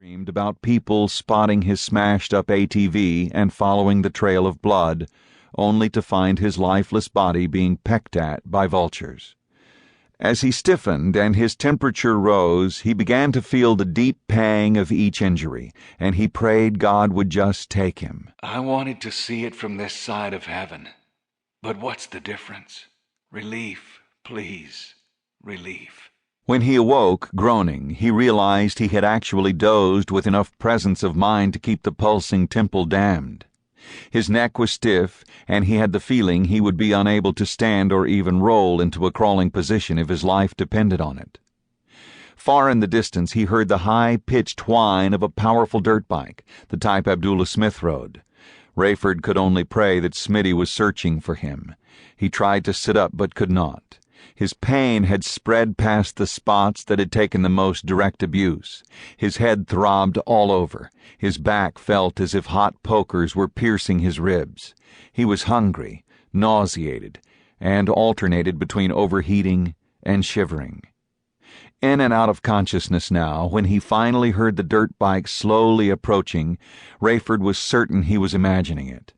Dreamed about people spotting his smashed-up ATV and following the trail of blood, only to find his lifeless body being pecked at by vultures. As he stiffened and his temperature rose, he began to feel the deep pang of each injury, and he prayed God would just take him. I wanted to see it from this side of heaven. But what's the difference? Relief, please. Relief. When he awoke, groaning, he realized he had actually dozed with enough presence of mind to keep the pulsing temple dammed. His neck was stiff, and he had the feeling he would be unable to stand or even roll into a crawling position if his life depended on it. Far in the distance he heard the high-pitched whine of a powerful dirt bike, the type Abdullah Smith rode. Rayford could only pray that Smitty was searching for him. He tried to sit up but could not. His pain had spread past the spots that had taken the most direct abuse. His head throbbed all over. His back felt as if hot pokers were piercing his ribs. He was hungry, nauseated, and alternated between overheating and shivering. In and out of consciousness now, when he finally heard the dirt bike slowly approaching, Rayford was certain he was imagining it.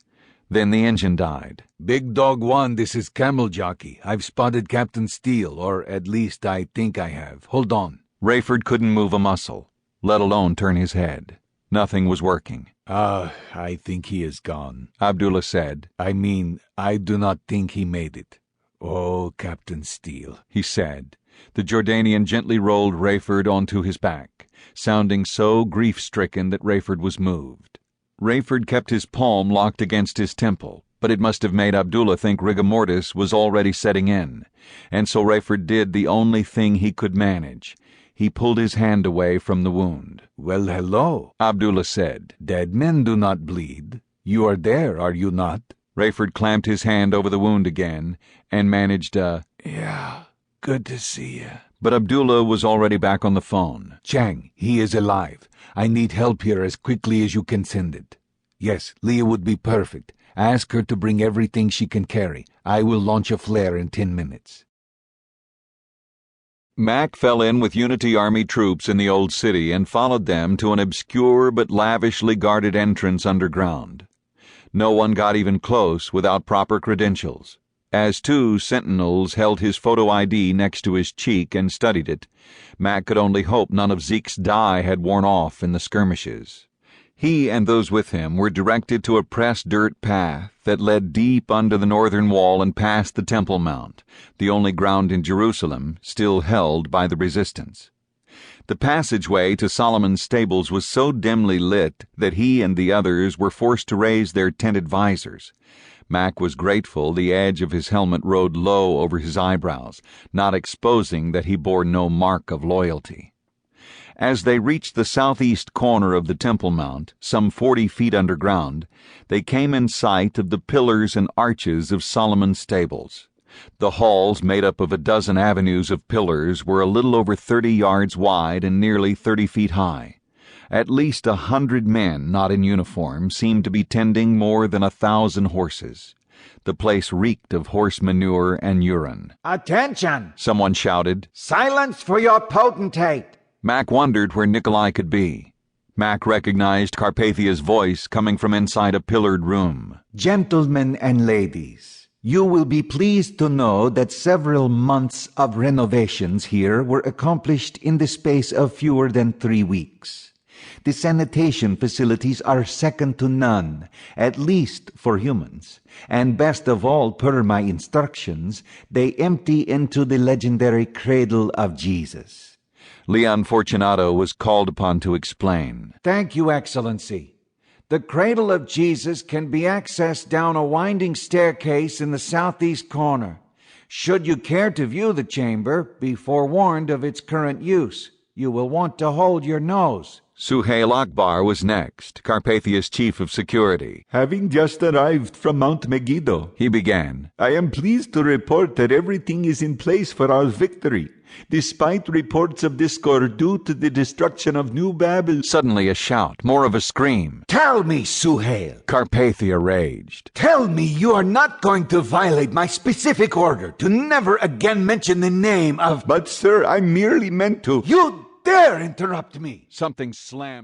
Then the engine died. Big Dog 1, this is Camel Jockey. I've spotted Captain Steele, or at least I think I have. Hold on. Rayford couldn't move a muscle, let alone turn his head. Nothing was working. I think he is gone, Abdullah said. I mean, I do not think he made it. Oh, Captain Steele, he said. The Jordanian gently rolled Rayford onto his back, sounding so grief-stricken that Rayford was moved. Rayford kept his palm locked against his temple, but it must have made Abdullah think rigor mortis was already setting in, and so Rayford did the only thing he could manage. He pulled his hand away from the wound. Well, hello, Abdullah said. Dead men do not bleed. You are there, are you not? Rayford clamped his hand over the wound again and managed Yeah, good to see you. But Abdullah was already back on the phone. Chang, he is alive. I need help here as quickly as you can send it. Yes, Leah would be perfect. Ask her to bring everything she can carry. I will launch a flare in 10 minutes. Mac fell in with Unity Army troops in the old city and followed them to an obscure but lavishly guarded entrance underground. No one got even close without proper credentials. As two sentinels held his photo ID next to his cheek and studied it, Mac could only hope none of Zeke's dye had worn off in the skirmishes. He and those with him were directed to a pressed dirt path that led deep under the northern wall and past the Temple Mount, the only ground in Jerusalem still held by the resistance. The passageway to Solomon's stables was so dimly lit that he and the others were forced to raise their tinted visors. Mac was grateful the edge of his helmet rode low over his eyebrows, not exposing that he bore no mark of loyalty. As they reached the southeast corner of the Temple Mount, some 40 feet underground, they came in sight of the pillars and arches of Solomon's stables. The halls, made up of a dozen avenues of pillars, were a little over 30 yards wide and nearly 30 feet high. At least 100 men, not in uniform, seemed to be tending more than 1,000 horses. The place reeked of horse manure and urine. Attention! Someone shouted. Silence for your potentate! Mac wondered where Nicolae could be. Mac recognized Carpathia's voice coming from inside a pillared room. Gentlemen and ladies, you will be pleased to know that several months of renovations here were accomplished in the space of fewer than 3 weeks. The sanitation facilities are second to none, at least for humans. And best of all, per my instructions, they empty into the legendary cradle of Jesus. Leon Fortunato was called upon to explain. Thank you, Excellency. The cradle of Jesus can be accessed down a winding staircase in the southeast corner. Should you care to view the chamber, be forewarned of its current use. You will want to hold your nose. Suhail Akbar was next, Carpathia's chief of security. Having just arrived from Mount Megiddo, he began. I am pleased to report that everything is in place for our victory, despite reports of discord due to the destruction of New Babel. Suddenly a shout, more of a scream. Tell me, Suhail! Carpathia raged. Tell me you are not going to violate my specific order to never again mention the name of... But, sir, I merely meant to... You dare interrupt me! Something slammed.